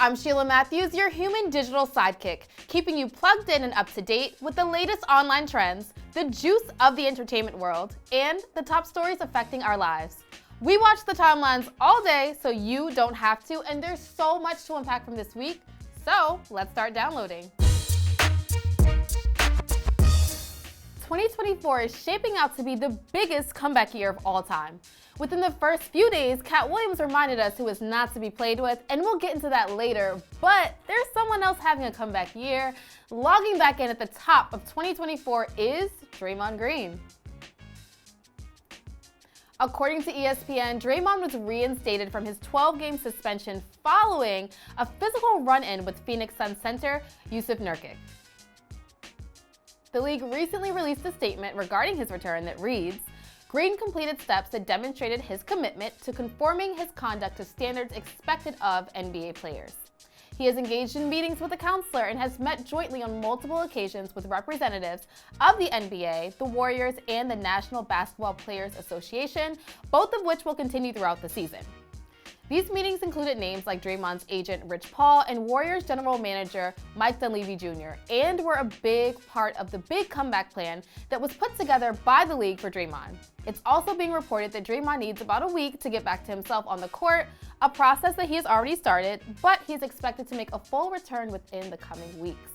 I'm Sheila Matthews, your human digital sidekick, keeping you plugged in and up to date with the latest online trends, the juice of the entertainment world, and the top stories affecting our lives. We watch the timelines all day so you don't have to, and there's so much to unpack from this week, so let's start downloading. 2024 is shaping out to be the biggest comeback year of all time. Within the first few days, Katt Williams reminded us who is not to be played with, and we'll get into that later, but there's someone else having a comeback year. Logging back in at the top of 2024 is Draymond Green. According to ESPN, Draymond was reinstated from his 12-game suspension following a physical run-in with Phoenix Suns center Jusuf Nurkic. The league recently released a statement regarding his return that reads, "Green completed steps that demonstrated his commitment to conforming his conduct to standards expected of NBA players. He has engaged in meetings with a counselor and has met jointly on multiple occasions with representatives of the NBA, the Warriors, and the National Basketball Players Association, both of which will continue throughout the season." These meetings included names like Draymond's agent Rich Paul and Warriors general manager Mike Dunleavy Jr., and were a big part of the big comeback plan that was put together by the league for Draymond. It's also being reported that Draymond needs about a week to get back to himself on the court, a process that he has already started, but he's expected to make a full return within the coming weeks.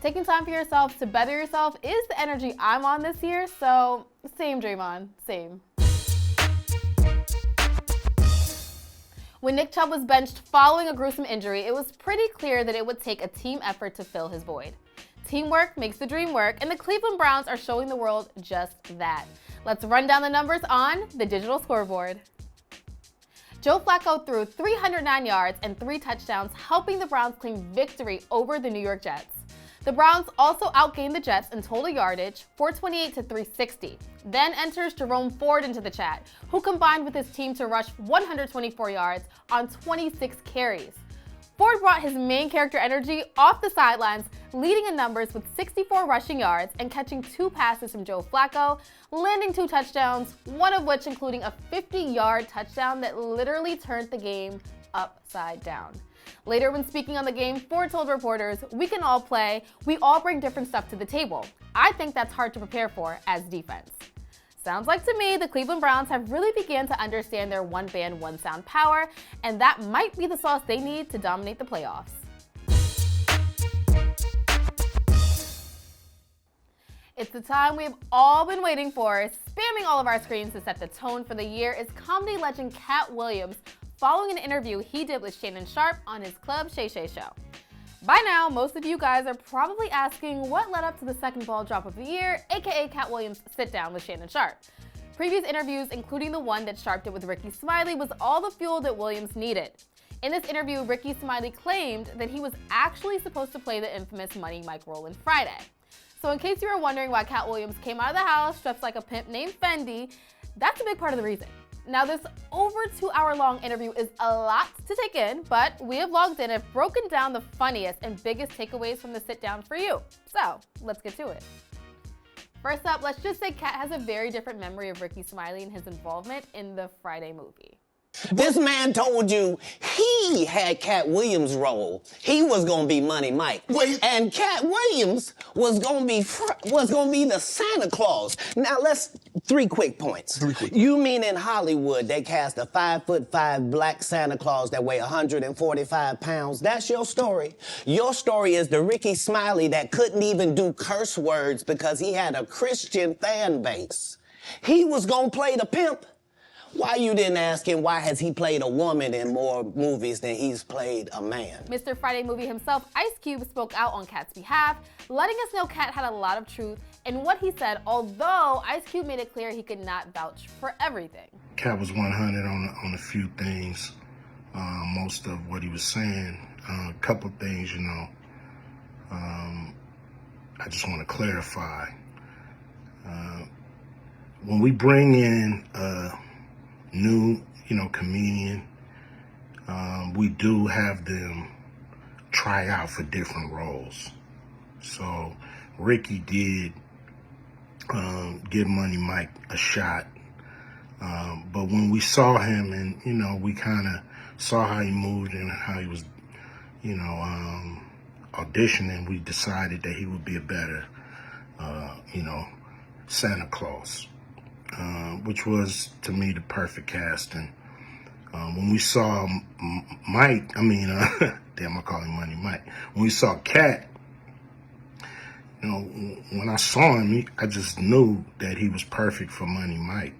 Taking time for yourself to better yourself is the energy I'm on this year, so same Draymond, same. When Nick Chubb was benched following a gruesome injury, it was pretty clear that it would take a team effort to fill his void. Teamwork makes the dream work, and the Cleveland Browns are showing the world just that. Let's run down the numbers on the digital scoreboard. Joe Flacco threw 309 yards and 3 touchdowns, helping the Browns claim victory over the New York Jets. The Browns also outgained the Jets in total yardage, 428 to 360. Then enters Jerome Ford into the chat, who combined with his team to rush 124 yards on 26 carries. Ford brought his main character energy off the sidelines, leading in numbers with 64 rushing yards and catching 2 passes from Joe Flacco, landing 2 touchdowns, one of which including a 50-yard touchdown that literally turned the game upside down. Later, when speaking on the game, Ford told reporters, "We can all play. We all bring different stuff to the table. I think that's hard to prepare for as defense." Sounds like to me the Cleveland Browns have really began to understand their one band, one sound power, and that might be the sauce they need to dominate the playoffs. It's the time we've all been waiting for. Spamming all of our screens to set the tone for the year is comedy legend Katt Williams, following an interview he did with Shannon Sharpe on his Club Shay Shay show. By now, most of you guys are probably asking what led up to the second ball drop of the year, aka Katt Williams' sit down with Shannon Sharpe. Previous interviews, including the one that Sharpe did with Ricky Smiley, was all the fuel that Williams needed. In this interview, Ricky Smiley claimed that he was actually supposed to play the infamous Money Mike role in Friday. So in case you were wondering why Katt Williams came out of the house dressed like a pimp named Fendi, that's a big part of the reason. Now, this over 2-hour-long interview is a lot to take in, but we have logged in and broken down the funniest and biggest takeaways from the sit-down for you. So, let's get to it. First up, let's just say Katt has a very different memory of Ricky Smiley and his involvement in the Friday movie. This man told you he had Katt Williams' role. He was gonna be Money Mike. Wait. And Katt Williams was gonna be the Santa Claus. Now let's 3 quick points. 3 quick. You mean in Hollywood they cast a 5'5" black Santa Claus that weigh 145 pounds? That's your story. Your story is the Ricky Smiley that couldn't even do curse words because he had a Christian fan base. He was gonna play the pimp. Why you didn't ask him why has he played a woman in more movies than he's played a man? Mr. Friday Movie himself, Ice Cube, spoke out on Katt's behalf, letting us know Katt had a lot of truth in what he said, although Ice Cube made it clear he could not vouch for everything. Katt was 100 on a few things. Most of what he was saying, a couple things, I just want to clarify. When we bring in new, comedian, we do have them try out for different roles. So Ricky did give Money Mike a shot. But when we saw him and, we kind of saw how he moved and how he was auditioning, we decided that he would be a better, Santa Claus, which was, to me, the perfect casting. When we saw Mike, damn, I call him Money Mike. When we saw Katt, when I saw him, I just knew that he was perfect for Money Mike.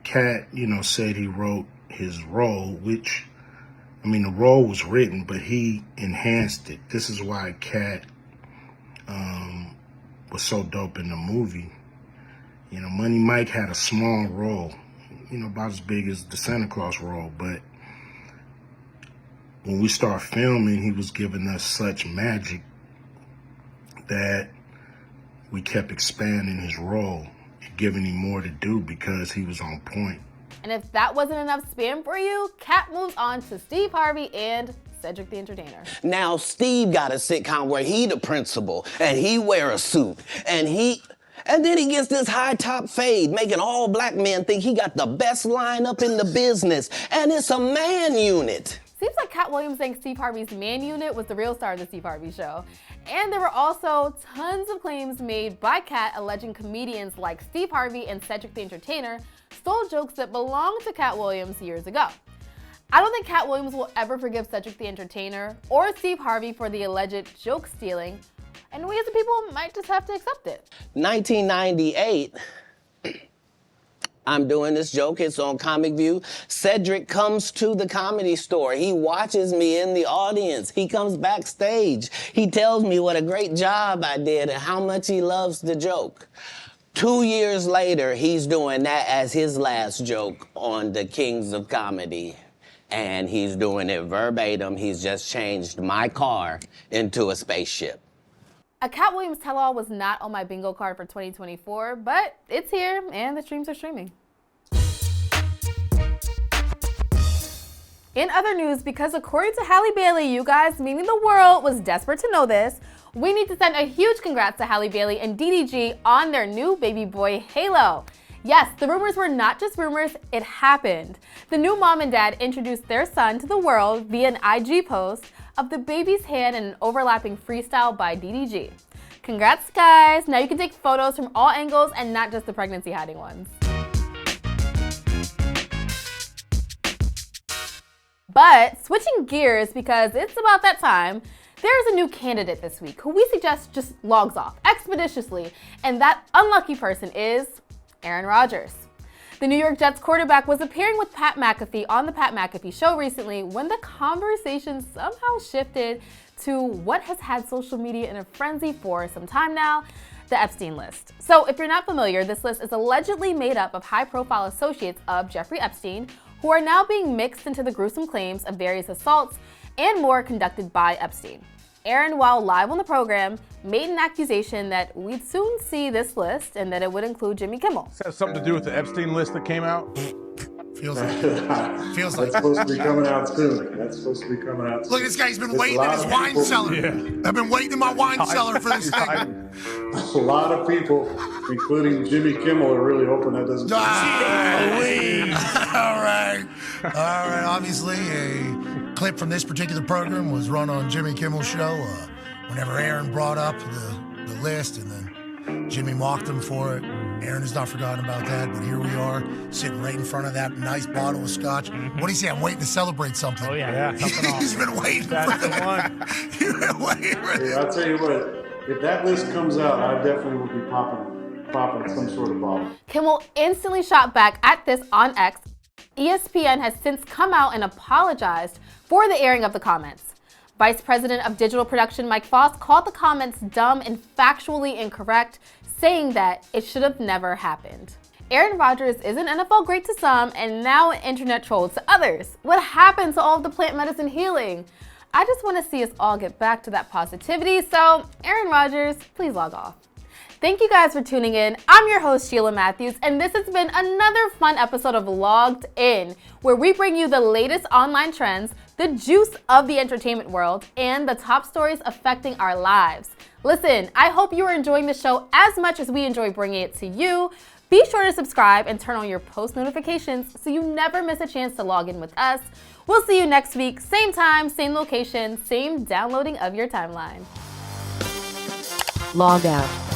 Katt, said he wrote his role, which, the role was written, but he enhanced it. This is why Katt was so dope in the movie. Money Mike had a small role, about as big as the Santa Claus role, but when we started filming, he was giving us such magic that we kept expanding his role and giving him more to do because he was on point. And if that wasn't enough spam for you, Katt moves on to Steve Harvey and Cedric the Entertainer. Now, Steve got a sitcom where he the principal, and he wear a suit, and then he gets this high top fade, making all black men think he got the best lineup in the business, and it's a man unit. Seems like Katt Williams saying Steve Harvey's man unit was the real star of the Steve Harvey Show. And there were also tons of claims made by Katt alleging comedians like Steve Harvey and Cedric the Entertainer stole jokes that belonged to Katt Williams years ago. I don't think Katt Williams will ever forgive Cedric the Entertainer or Steve Harvey for the alleged joke stealing, and we as a people might just have to accept it. 1998, I'm doing this joke, it's on Comic View. Cedric comes to the Comedy Store. He watches me in the audience. He comes backstage. He tells me what a great job I did and how much he loves the joke. 2 years later, he's doing that as his last joke on the Kings of Comedy. And he's doing it verbatim. He's just changed my car into a spaceship. A Katt Williams tell-all was not on my bingo card for 2024, but it's here and the streams are streaming. In other news, because according to Halle Bailey, you guys, meaning the world, was desperate to know this, we need to send a huge congrats to Halle Bailey and DDG on their new baby boy, Halo. Yes, the rumors were not just rumors, it happened. The new mom and dad introduced their son to the world via an IG post of the baby's hand in an overlapping freestyle by DDG. Congrats, guys. Now you can take photos from all angles and not just the pregnancy-hiding ones. But switching gears, because it's about that time, there's a new candidate this week who we suggest just logs off expeditiously, and that unlucky person is Aaron Rodgers. The New York Jets quarterback was appearing with Pat McAfee on the Pat McAfee Show recently when the conversation somehow shifted to what has had social media in a frenzy for some time now, the Epstein list. So if you're not familiar, this list is allegedly made up of high-profile associates of Jeffrey Epstein who are now being mixed into the gruesome claims of various assaults and more conducted by Epstein. Aaron, while live on the program, made an accusation that we'd soon see this list and that it would include Jimmy Kimmel. Does that have something to do with the Epstein list that came out? Feels like That's supposed to be coming out soon. Look, this guy's been waiting in his wine cellar. I've been waiting in my wine cellar for this thing. A lot of people, including Jimmy Kimmel, are really hoping that doesn't. All right. Obviously, a clip from this particular program was run on Jimmy Kimmel's show whenever Aaron brought up the list, and then Jimmy mocked him for it. Aaron has not forgotten about that, but here we are, sitting right in front of that nice bottle of scotch. What do you say? I'm waiting to celebrate something. Oh, yeah. He's been waiting That's for the one. He's been waiting for Hey, I'll tell you what, if that list comes out, I definitely will be popping some sort of bottle. Kimmel instantly shot back at this on X. ESPN has since come out and apologized for the airing of the comments. Vice President of Digital Production Mike Foss called the comments dumb and factually incorrect, saying that it should have never happened. Aaron Rodgers is an NFL great to some and now an internet troll to others. What happened to all of the plant medicine healing? I just want to see us all get back to that positivity, so Aaron Rodgers, please log off. Thank you guys for tuning in. I'm your host, Sheila Matthews, and this has been another fun episode of Logged In, where we bring you the latest online trends, the juice of the entertainment world, and the top stories affecting our lives. Listen, I hope you are enjoying the show as much as we enjoy bringing it to you. Be sure to subscribe and turn on your post notifications so you never miss a chance to log in with us. We'll see you next week, same time, same location, same downloading of your timeline. Log out.